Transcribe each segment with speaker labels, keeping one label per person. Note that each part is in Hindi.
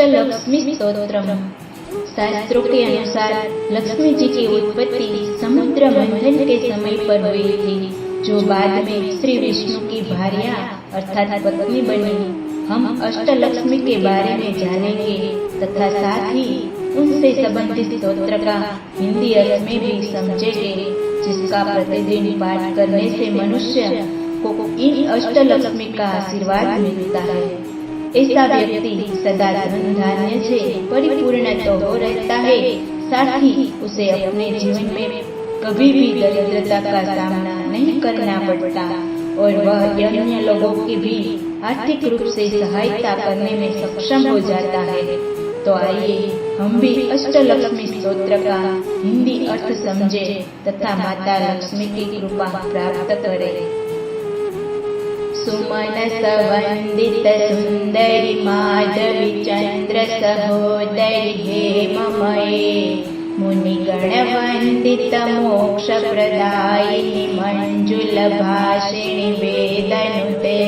Speaker 1: अष्टलक्ष्मी स्तोत्रम। शास्त्रों के अनुसार लक्ष्मी जी की उत्पत्ति समुद्र मंथन के समय पर हुई थी, जो बाद में श्री विष्णु की भार्या अर्थात पत्नी बनी। हम अष्टलक्ष्मी के बारे में जानेंगे तथा साथ ही उनसे संबंधित स्तोत्र का हिंदी अर्थ में भी समझेंगे, जिसका प्रतिदिन पाठ करने से मनुष्य को इन अष्टलक्ष्मी का आशीर्वाद मिलता है। ऐसा व्यक्ति सदा धन धान्य से परिपूर्ण तो हो रहता है, साथ ही उसे अपने जीवन में कभी भी दरिद्रता का सामना नहीं करना पड़ता और वह अन्य लोगों की भी आर्थिक रूप से सहायता करने में सक्षम हो जाता है। तो आइए हम भी अष्टलक्ष्मी स्तोत्र का हिंदी अर्थ समझे तथा माता लक्ष्मी की कृपा प्राप्त करें। सुमन सवंदित सुंदरी माधवी चंद्र सहोदरी हेममये, मुनिगण वंदित मोक्ष प्रदायिनी मंजुल भाषिणी वेदनुते,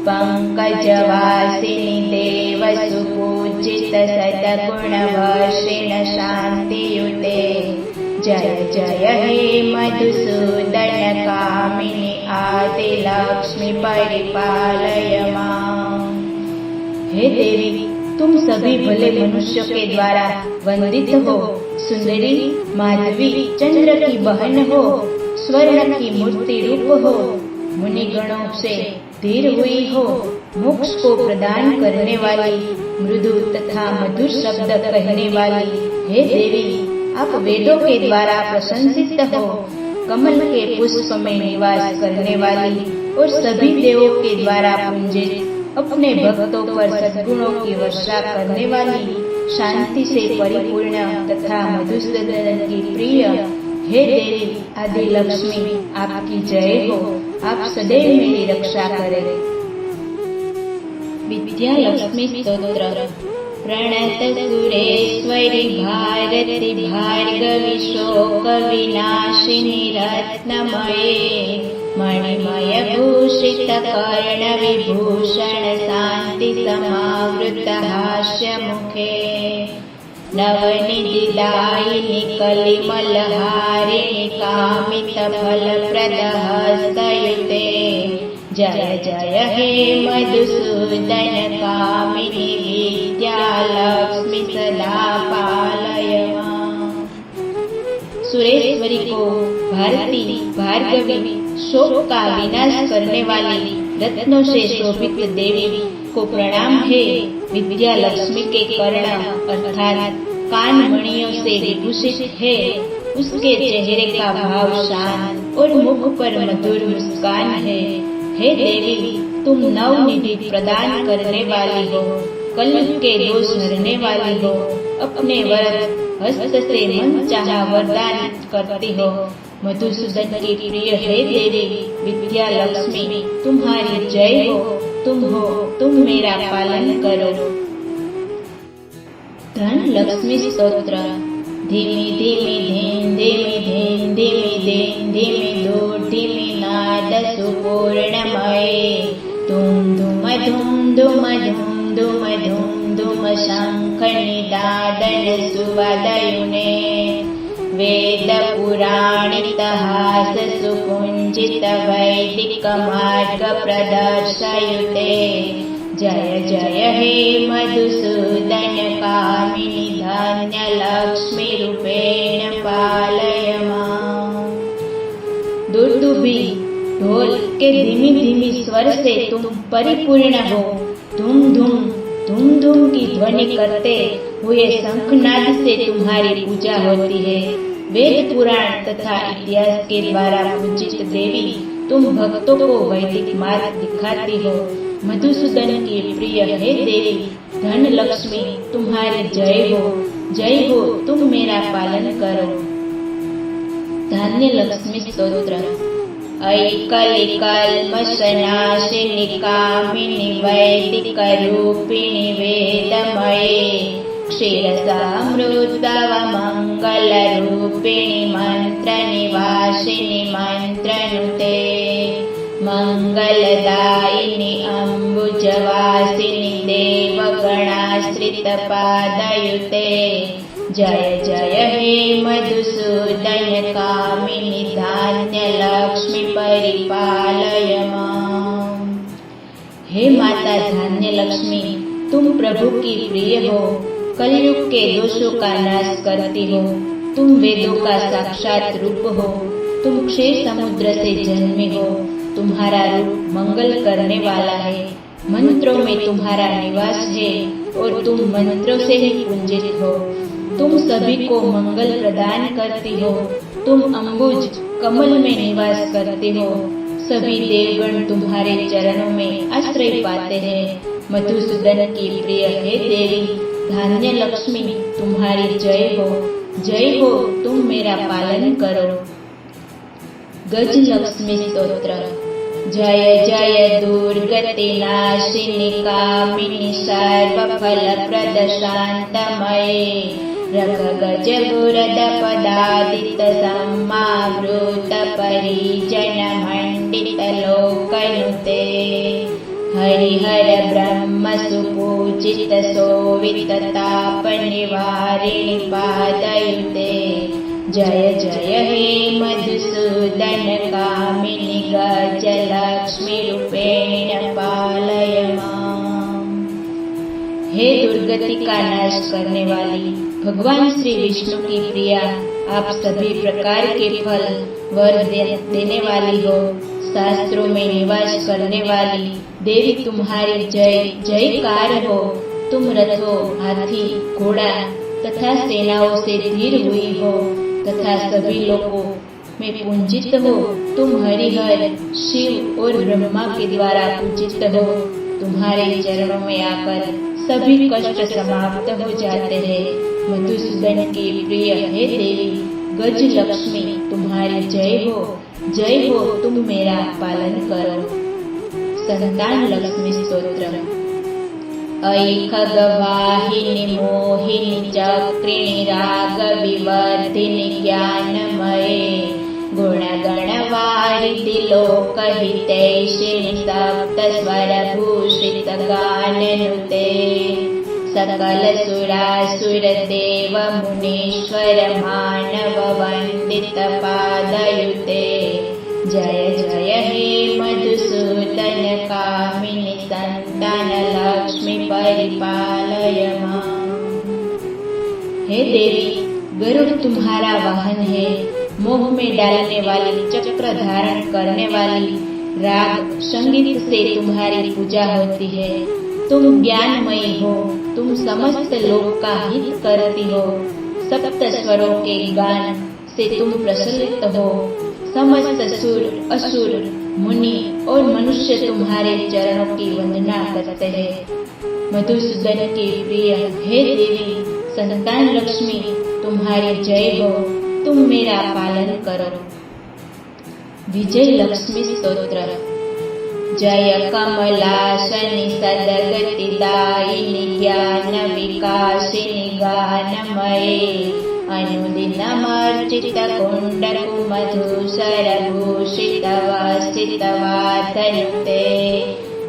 Speaker 1: पंकजवासिनी देव सुपूजित सद्गुण वर्षिण शांतियुते, जय जय हे मधुसूदन कामिनी आदि लक्ष्मी परिपालय मां। हे देवी, तुम सभी भले मनुष्यों के द्वारा वंदित हो, सुंदरी माधवी चंद्र की बहन हो, स्वर्ण की मूर्ति रूप हो, मुनिगणों से धीर हुई हो, मोक्ष को प्रदान करने वाली, मृदु तथा मधुर शब्द कहने वाली, हे देवी, आप वेदों के द्वारा प्रशंसित हो, कमल के पुष्प में निवास करने वाली और सभी देवों के द्वारा पूजित, अपने भक्तों पर सद्गुणों की वर्षा करने वाली, शांति से परिपूर्ण तथा मधुसूदन की प्रिय, हे देवी आदि लक्ष्मी, आपकी जय हो। आप सदैव मेरी रक्षा करें। विद्या लक्ष्मी स्तोत्र। प्रणत सुरेश्वरी भारती भार्गवी शोक विनाशिनी रत्नमये, मणिमय भूषित कर्ण विभूषण शांति समावृत हास्य मुखे, नवनिधि दायिनी कलिमलहारिणी कामित फलप्रद हस्तयुते, जय जय हे मधुसूदन कामिनी विद्यालक्ष्मी सदा पालय मां। सुरेश्वरी को भारती भार्गवी शोक का विनाश करने वाली रत्नों से शोभित देवी को प्रणाम है। विद्या लक्ष्मी के कर्ण अर्थात कान मणियों से विभूषित है। उसके चेहरे का भाव शांत और मुख पर मधुर मुस्कान है। हे देवी, तुम नवनिधि प्रदान करने वाली हो, कलयुग के दोष हरने वाली हो, अपने वरद हस्त से मन चाहा वरदान करती हो। मधुसूदन की प्रिय हे देवी विद्या लक्ष्मी, तुम्हारी जय हो। तुम मेरा पालन करो। धन लक्ष्मी स्तोत्र। धीमी धीमी धीम धीमी धीम धीमी धीम धीमी धो धीमी नाद सुपूर्णमये, धूम धूम धूम धूम धूम धूम धूम धूम शंख निदादन सुवादयुने, वेद पुराणित हास सुकुंजित वैदिक मार्ग प्रदर्शयुते, जय जय हे मधुसूदन कामिनी धन्य लक्ष्मी रूपेण पालय मां। दुर्दुभी ढोल के धीमी धीमी स्वर से तुम परिपूर्ण हो। धूम धूम धूम धूम की ध्वनि करते हुए शंखनाद से तुम्हारी पूजा होती है। वेद पुराण तथा इतिहास के द्वारा पूजित देवी, तुम भक्तों को वैदिक मार्ग दिखाती हो। मधुसूदन की प्रिय हे देवी धन लक्ष्मी, तुम्हारी जय हो। तुम मेरा पालन करो। धान्य लक्ष्मी स्तोत्र। ऐकलिकल्मषनाशिनी कामिनी वैदिक रूपिणी वेदमये, क्षीरसामृतव मंगल रूपिणी मंत्र निवासिनी मंत्रनुते, मंगलदायिनी अम्बुजवासिनी देवगणाश्रितहारिणी श्रितपादयुते जय जय हे मधुसूदन कामिनी धान्य लक्ष्मी परिपालय मां। हे माता धान्य लक्ष्मी, तुम प्रभु की प्रिय हो, कलयुग के दोषों का नाश करती हो, तुम वेदों का साक्षात रूप हो, तुम क्षीर समुद्र से जन्मे हो, तुम्हारा रूप मंगल करने वाला है, मंत्रों में तुम्हारा निवास है और तुम मंत्रों से ही पूजित हो। तुम सभी को मंगल प्रदान करती हो, तुम अम्बुज कमल में निवास करती हो, सभी देवगण तुम्हारे चरणों में आश्रय पाते हैं। मधुसूदन की प्रिय हे देवी धान्य लक्ष्मी, तुम्हारी जय हो, तुम मेरा पालन करो। गज लक्ष्मी स्तोत्र। जय जय दुर्गति नाशिनी कामिनी सर्वफलप्रद शान्तमये रघ गज गुरद पदादित सम्मावृत परिजन मंडित लोकनुते हरिहर ब्रह्म सुपूजित सोवित ताप निवारिणि पादयुते जय जय हे मधुसूदन कामिनी गजलक्ष्मी रूपेण पालय मां। हे दुर्गति का नाश करने वाली भगवान श्री विष्णु की प्रिया, आप सभी प्रकार के फल वर देने वाली हो, शास्त्रों में निवास करने वाली देवी तुम्हारी जय जयकार हो। तुम रथों, हाथी, घोड़ा तथा सेनाओं से धीर हुई हो तथा सभी लोगों में पूजित हो। तुम हरिहर, शिव और ब्रह्मा के द्वारा पूजित हो। तुम्हारे चरणों में आकर सभी कष्ट समाप्त हो जाते हैं। मधुसूदन की प्रिय हे देवी गज लक्ष्मी, तुम्हारी जय हो, तुम मेरा पालन करो। संतान लक्ष्मी स्तोत्र। अयि खगवाहिनी मोहिनी चक्रिणी राग विवर्धिनी ज्ञानमये गुणगणवारिधि लोकहितैषिणि सप्त स्वर भूषित गाननुते सकल सुरासुर देव मुनीश्वर मानव वंदित पादयुते जय जय हे मधुसूदन कामिनी संतान लक्ष्मी परिपालय मां। हे देवी, गरुड़ तुम्हारा वाहन है, मोह में डालने वाली, चक्र धारण करने वाली, राग संगीत से तुम्हारी पूजा होती है। तुम ज्ञानमयी हो, तुम समस्त लोक का हित करती हो, सप्त स्वरों के गान से तुम प्रसन्नित हो। समस्त सुर, असुर, मुनि और मनुष्य तुम्हारे चरणों की वंदना करते हैं। मधुसूदन की प्रिय हे देवी संतान लक्ष्मी, तुम्हारी जय हो, तुम मेरा पालन करो। विजय लक्ष्मी स्तोत्र। जय कमलासनि सद्गतिदायिनि ज्ञान विकासिनि गानमये अनुदिनमर्चित कुण्डकुमधुसर भूषितवासितवाधनुते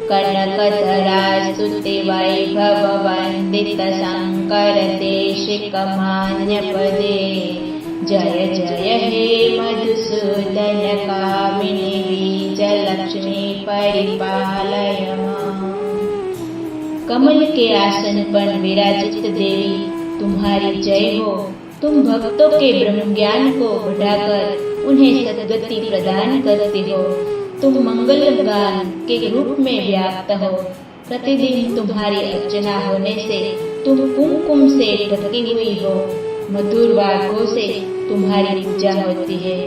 Speaker 1: कनकधरास्तुति वैभव वन्दित शङ्कर देशिक मान्यपदे जय जय हे मधुसूदन कामिनी बीजलक्ष्मी परिपालय मां। कमल के आसन पर विराजित देवी तुम्हारी जय हो। तुम भक्तों के ब्रह्म ज्ञान को बढ़ाकर उन्हें सद्गति प्रदान करती हो। तुम मंगल गान के रूप में व्याप्त हो। प्रतिदिन तुम्हारी अर्चना होने से तुम कुमकुम से ढकी हुई हो। मधुर वाक्यों से तुम्हारी पूजा होती है।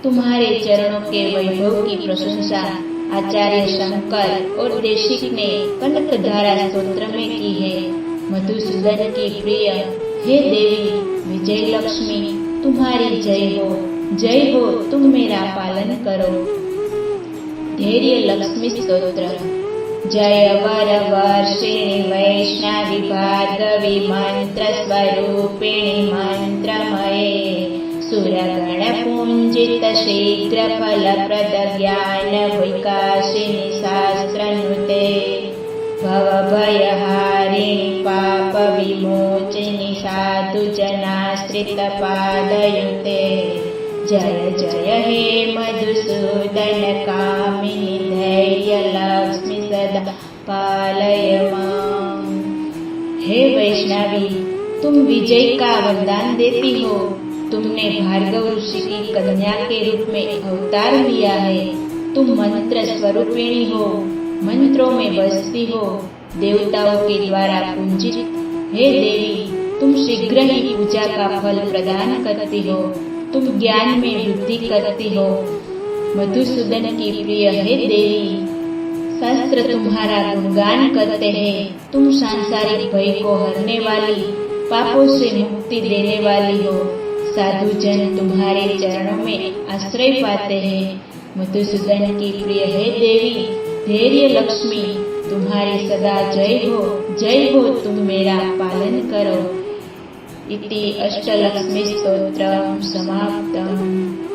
Speaker 1: तुम्हारे चरणों के वैभव की प्रशंसा आचार्य शंकर और देशिक ने कनकधारा स्तोत्र में की है। मधुसूदन की प्रिय हे देवी विजय लक्ष्मी, तुम्हारी जय हो, तुम मेरा पालन करो। धैर्य लक्ष्मी स्तोत्र। जय वर वर्षिणि वैष्णवी भार्गवी मंत्र स्वरूपिणि मंत्रमये सुरगण पूंजित शीघ्र फलप्रद ज्ञान विकासिनि शास्त्रनुते भवभयहारिणि पाप विमोचिनि साधुजनाश्रितपादयुते जय जय हे मधुसूदन कामिनि धैर्यलक्ष्मि सदा पालय मां। हे वैष्णवी, तुम विजय का वरदान देती हो। तुमने भार्गव ऋषि की कन्या के रूप में अवतार लिया है। तुम मंत्र स्वरूपिणी हो, मंत्रों में बसती हो, देवताओं के द्वारा पूजित। हे देवी, तुम शीघ्र ही पूजा का फल प्रदान करती हो। तुम ज्ञान में वृद्धि करती हो। मधुसूदन की प्रिय हे देवी, शास्त्र तुम्हारा गुणगान करते हैं। तुम सांसारिक भय को हरने वाली, पापों से मुक्ति देने वाली हो। साधुजन तुम्हारे चरणों में आश्रय पाते हैं। मधुसूदन की प्रिय हे देवी, धैर्य लक्ष्मी, तुम्हारी सदा जय हो, तुम मेरा पालन करो। इति अष्टलक्ष्मी स्तोत्रम समाप्तम्।